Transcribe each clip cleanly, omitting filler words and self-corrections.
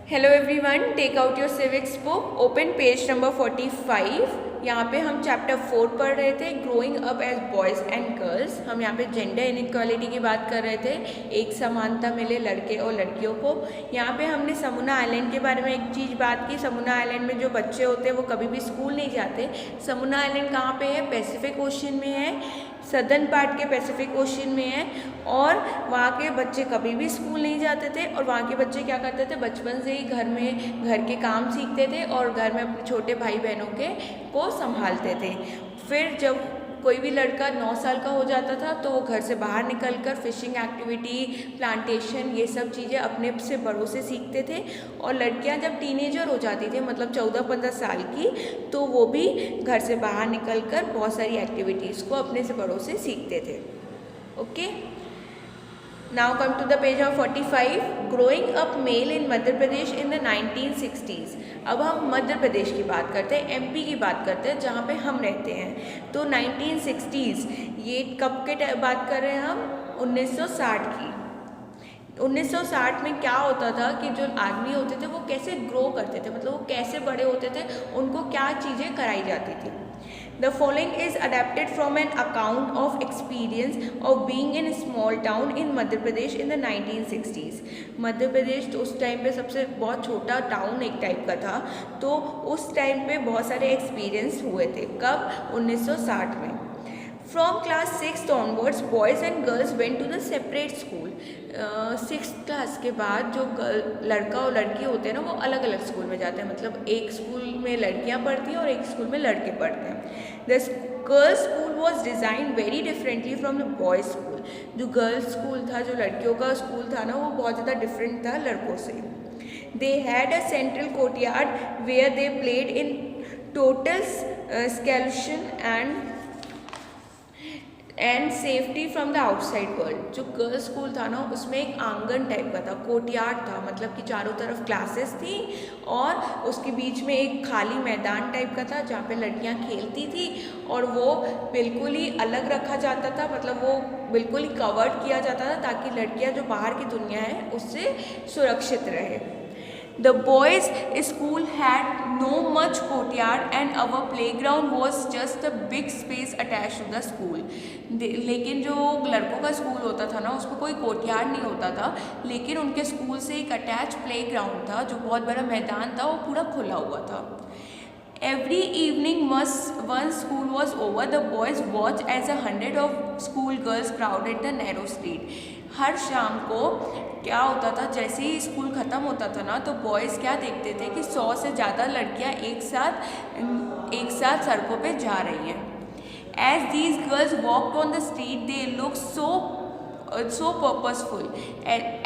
Hello everyone, take out your civics book, open page number 45। यहाँ पे हम chapter 4 पढ़ रहे थे, growing up as boys and girls. हम यहाँ पे जेंडर इनइक्वालिटी की बात कर रहे थे, एक समानता मिले लड़के और लड़कियों को। यहाँ पे हमने समुना आइलैंड के बारे में एक चीज़ बात की। समुना आइलैंड में जो बच्चे होते हैं वो कभी भी स्कूल नहीं जाते। समुना आइलैंड कहाँ पे है? पैसिफिक ओशन में है, सदर्न पार्ट के पैसिफिक ओशन में है। और वहाँ के बच्चे कभी भी स्कूल नहीं जाते थे। और वहाँ के बच्चे क्या करते थे? बचपन से ही घर के काम सीखते थे और घर में अपने छोटे भाई बहनों को संभालते थे। फिर जब कोई भी लड़का 9 साल का हो जाता था तो वो घर से बाहर निकलकर फिशिंग एक्टिविटी, प्लांटेशन, ये सब चीज़ें अपने से बड़ों से सीखते थे। और लड़कियां जब टीनेजर हो जाती थी, मतलब 14-15 साल की, तो वो भी घर से बाहर निकलकर बहुत सारी एक्टिविटीज़ को अपने से बड़ों से सीखते थे। Okay, now come to the page of 45, growing up male in Madhya Pradesh in the 1960s। अब हम मध्य प्रदेश की बात करते हैं, एमपी की बात करते हैं, जहाँ पे हम रहते हैं। तो 1960s, ये कब के बात कर रहे हैं हम? 1960 की। 1960 में क्या होता था कि जो आदमी होते थे वो कैसे ग्रो करते थे, मतलब वो कैसे बड़े होते थे, उनको क्या चीज़ें कराई जाती थी। The following is adapted from an account of experience of being in a small town in Madhya Pradesh in the 1960s। Madhya Pradesh तो उस टाइम पे सबसे बहुत छोटा टाउन एक टाइप का था, तो उस टाइम पे बहुत सारे एक्सपीरियंस हुए थे। कब? 1960 में। From class 6 onwards, boys and girls went to the separate school। 6th class के बाद जो लड़का और लड़की होते हैं ना, वो अलग अलग स्कूल में जाते हैं। मतलब एक स्कूल में लड़कियां पढ़ती हैं और एक स्कूल में लड़के पढ़ते हैं। The girls school was design very differently from the boys school. जो गर्ल्स स्कूल था, जो लड़कियों का स्कूल था ना, वो बहुत ज़्यादा डिफरेंट था लड़कों से। They had a central courtyard where they played in total seclusion and safety from the outside world. जो गर्ल्स स्कूल था ना, उसमें एक आंगन टाइप का था, कोर्टयार्ड था, मतलब कि चारों तरफ क्लासेस थी और उसके बीच में एक खाली मैदान टाइप का था जहाँ पे लड़कियाँ खेलती थी। और वो बिल्कुल ही अलग रखा जाता था, मतलब वो बिल्कुल ही कवर्ड किया जाता था ताकि लड़कियाँ जो बाहर की दुनिया है उससे सुरक्षित रहे। The boys' school had no much courtyard and our playground was just a big space attached to the school। लेकिन जो लड़कों का स्कूल होता था ना, उसको कोई कोर्टयार्ड नहीं होता था, लेकिन उनके स्कूल से एक अटैच प्लेग्राउंड था, जो बहुत बड़ा मैदान था, वो पूरा खुला हुआ था। Every evening once school was over, the boys watched as 100 of school girls crowded the narrow street। हर शाम को क्या होता था, जैसे ही स्कूल ख़त्म होता था ना, तो बॉयज़ क्या देखते थे कि 100 से ज़्यादा लड़कियां एक साथ सड़कों पे जा रही हैं। As these girls walked on the street, they looked so purposeful.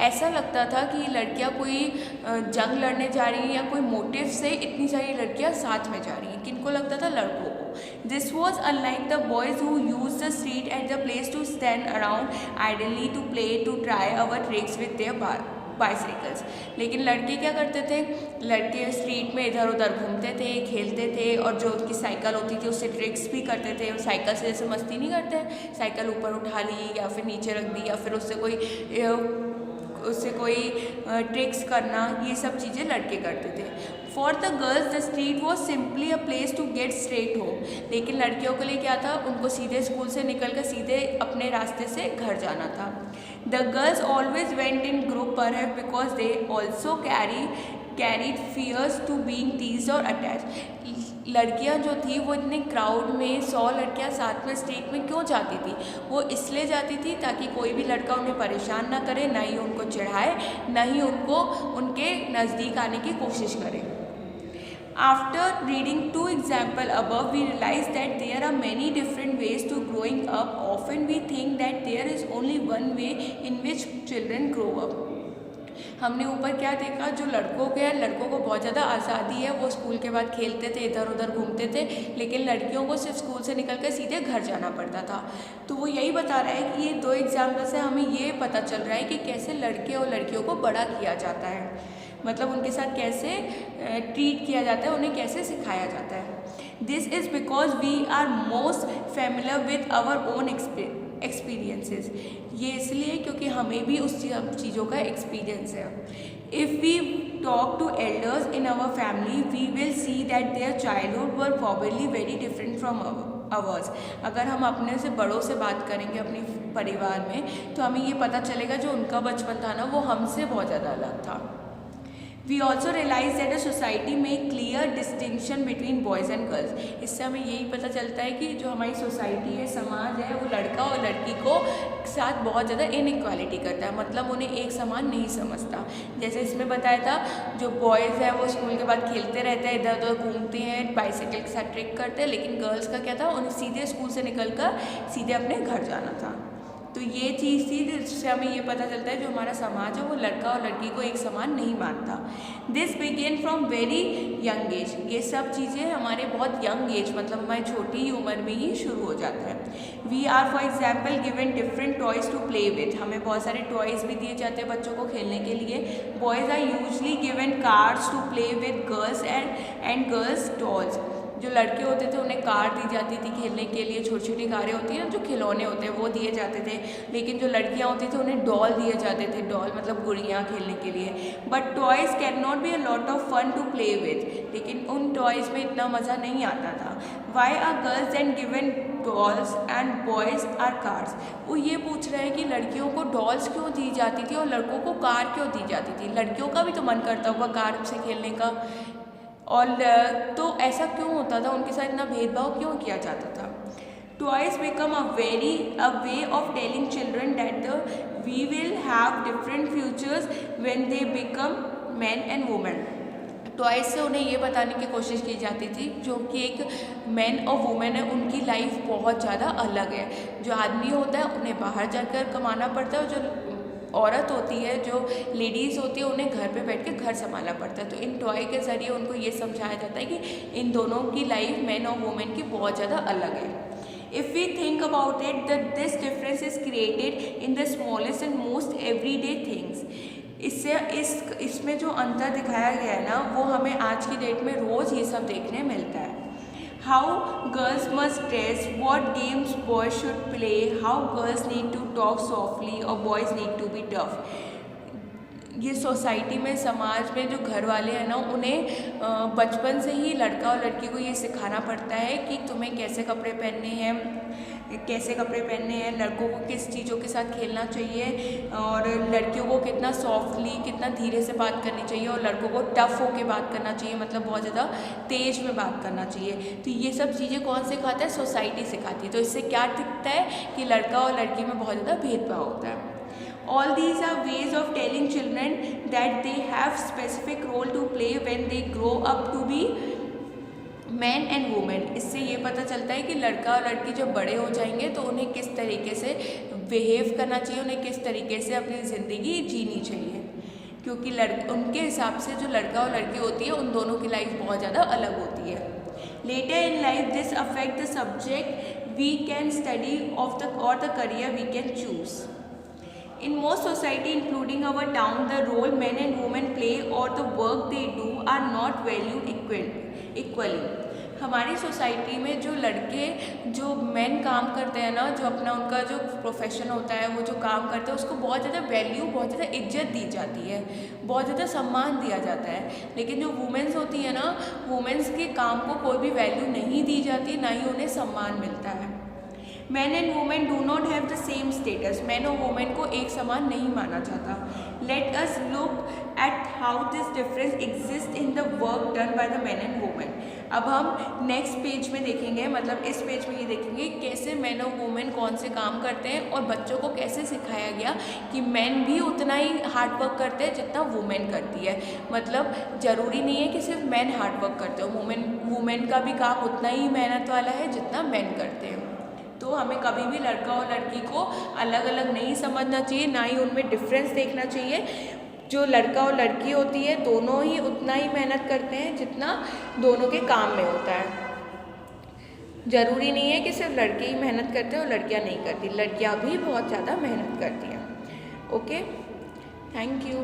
ऐसा लगता था कि लड़कियां कोई जंग लड़ने जा रही हैं या कोई मोटिव से इतनी सारी लड़कियां साथ में जा रही हैं। किनको लगता था? लड़कों को। This was unlike the boys who use the street as the place to stand around idly to play to try our tricks with their bicycles. लेकिन लड़के क्या करते थे? लड़के स्ट्रीट में इधर उधर घूमते थे, खेलते थे, और जो उनकी साइकिल होती थी उससे ट्रिक्स भी करते थे। साइकिल से जैसे मस्ती नहीं करते, साइकिल ऊपर उठा ली या फिर नीचे रख दी या फिर उससे कोई ट्रिक्स करना, ये सब चीज़ें लड़के करते थे। For the girls the street was simply a place to get straight home. लेकिन लड़कियों के लिए क्या था? उनको सीधे स्कूल से निकल कर सीधे अपने रास्ते से घर जाना था। The girls always went in group perhaps because they also carried fears to being teased और अटैच्ड। लड़कियां जो थी वो इतने क्राउड में 100 लड़कियां साथ में स्ट्रीट में क्यों जाती थी? वो इसलिए जाती थी ताकि कोई भी लड़का उन्हें परेशान ना करे, ना ही उनको चिढ़ाए, ना ही उनको उनके नज़दीक आने की कोशिश करे। After reading 2 examples above, we realize that there are many different ways to growing up. Often we think that there is only one way in which children grow up। हमने ऊपर क्या देखा? जो लड़कों को बहुत ज़्यादा आज़ादी है, वो स्कूल के बाद खेलते थे, इधर उधर घूमते थे, लेकिन लड़कियों को सिर्फ स्कूल से निकल कर सीधे घर जाना पड़ता था। तो वो यही बता रहा है कि ये 2 एग्जाम्पल से हमें ये पता चल रहा है कि कैसे लड़के और लड़कियों को बड़ा किया जाता है, मतलब उनके साथ कैसे ट्रीट किया जाता है, उन्हें कैसे सिखाया जाता है। This is because we are most familiar with our own experiences. ये इसलिए क्योंकि हमें भी उस चीज़ों का एक्सपीरियंस है। If we talk to elders in our family, we will see that their childhood were probably very different from ours. अगर हम अपने से बड़ों से बात करेंगे अपने परिवार में तो हमें ये पता चलेगा जो उनका बचपन था ना वो हमसे बहुत ज़्यादा अलग था. We also realize that a society make clear distinction between boys and girls. इससे हमें यही पता चलता है कि जो हमारी सोसाइटी है, समाज है, वो लड़का और लड़की को साथ बहुत ज़्यादा इनइक्वालिटी करता है, मतलब उन्हें एक समान नहीं समझता. जैसे इसमें बताया था जो बॉयज़ है वो स्कूल के बाद खेलते रहते हैं, इधर उधर घूमते हैं, बाइसाइकिल के साथ ट्रिक करते हैं, लेकिन गर्ल्स का क्या था, उन्हें सीधे स्कूल से निकल कर सीधे अपने घर जाना था. तो ये चीज़ थी जिससे हमें ये पता चलता है जो हमारा समाज है वो लड़का और लड़की को एक समान नहीं मानता. This begin from very young age. ये सब चीज़ें हमारे बहुत यंग एज मतलब हमारी छोटी ही उम्र में ही शुरू हो जाता है. We are for example given different toys to play with. हमें बहुत सारे टॉयज़ भी दिए जाते हैं बच्चों को खेलने के लिए. Boys are usually given cars to play with girls and girls dolls. जो लड़के होते थे उन्हें कार दी जाती थी खेलने के लिए, छोटी छोटी कारें होती हैं जो खिलौने होते हैं वो दिए जाते थे. लेकिन जो लड़कियां होती थी उन्हें डॉल दिए जाते थे, डॉल मतलब गुड़ियाँ खेलने के लिए. But toys can not be a lot of fun to play with. लेकिन उन टॉयज़ में इतना मज़ा नहीं आता था. Why are girls and given dolls and boys are cars. वो ये पूछ रहे हैं कि लड़कियों को डॉल्स क्यों दी जाती थी और लड़कों को कार क्यों दी जाती थी. लड़कियों का भी तो मन करता होगा कार से खेलने का, और तो ऐसा क्यों होता था, उनके साथ इतना भेदभाव क्यों किया जाता था. Toys become a way of telling children that we will have different futures when they become man and women. Toys से उन्हें ये बताने की कोशिश की जाती थी जो कि एक मैन और वुमेन है उनकी लाइफ बहुत ज़्यादा अलग है. जो आदमी होता है उन्हें बाहर जाकर कमाना पड़ता है और जो औरत होती है, जो लेडीज़ होती है, उन्हें घर पे बैठ के घर संभालना पड़ता है. तो इन टॉय के ज़रिए उनको ये समझाया जाता है कि इन दोनों की लाइफ मैन और वुमेन की बहुत ज़्यादा अलग है. If we think about it that this difference is created in the smallest and most everyday things. इसमें जो अंतर दिखाया गया है ना वो हमें आज की डेट में रोज़ ये सब देखने मिलता है. How girls must dress, what games boys should play, how girls need to talk softly or boys need to be tough. ये सोसाइटी में, समाज में जो घर वाले हैं ना उन्हें बचपन से ही लड़का और लड़की को ये सिखाना पड़ता है कि तुम्हें कैसे कपड़े पहनने हैं, लड़कों को किस चीज़ों के साथ खेलना चाहिए और लड़कियों को कितना सॉफ्टली, कितना धीरे से बात करनी चाहिए और लड़कों को टफ होके बात करना चाहिए, मतलब बहुत ज़्यादा तेज़ में बात करना चाहिए. तो ये सब चीज़ें कौन सिखाता है, सोसाइटी सिखाती है. तो इससे क्या दिखता है कि लड़का और लड़की में बहुत ज़्यादा भेदभाव होता है. All these are ways of telling children that they have specific role to play when they grow up to be man and women. इससे ये पता चलता है कि लड़का और लड़की जब बड़े हो जाएंगे तो उन्हें किस तरीके से बिहेव करना चाहिए, उन्हें किस तरीके से अपनी ज़िंदगी जीनी चाहिए, क्योंकि उनके हिसाब से जो लड़का और लड़की होती है उन दोनों की लाइफ बहुत ज़्यादा अलग होती है. Later in life this affect the subject we can study और the career we can choose. In most society, including our town, the role men and women play or the work they do are not valued equally. हमारी society में जो लड़के, जो main काम करते हैं ना, जो अपना उनका जो प्रोफेशन होता है, वो जो काम करते हैं उसको बहुत ज़्यादा वैल्यू, बहुत ज़्यादा इज्जत दी जाती है, बहुत ज़्यादा सम्मान दिया जाता है. लेकिन जो वुमेन्स होती है ना, वुमेन्स के काम को कोई भी वैल्यू नहीं दी जाती, ना ही उन्हें सम्मान मिलता है. Man and women do not have the same status. Man और वुमेन को एक समान नहीं माना जाता. Let us look at how this difference exist in the work done by the man and women. अब हम नेक्स्ट पेज में देखेंगे, मतलब इस पेज में ये देखेंगे कैसे मैन और वुमेन कौन से काम करते हैं और बच्चों को कैसे सिखाया गया कि मैन भी उतना ही हार्ड वर्क करते हैं जितना वुमेन करती है. मतलब ज़रूरी नहीं है कि सिर्फ मैन हार्ड वर्क करते हो, वुमेन का भी काम उतना ही मेहनत वाला है जितना मैन करते हैं. तो हमें कभी भी लड़का और लड़की को अलग अलग नहीं समझना चाहिए, ना ही उनमें डिफरेंस देखना चाहिए. जो लड़का और लड़की होती है दोनों ही उतना ही मेहनत करते हैं जितना दोनों के काम में होता है. ज़रूरी नहीं है कि सिर्फ लड़के ही मेहनत करते हैं और लड़कियां नहीं करती, लड़कियां भी बहुत ज़्यादा मेहनत करती हैं. Okay, thank you.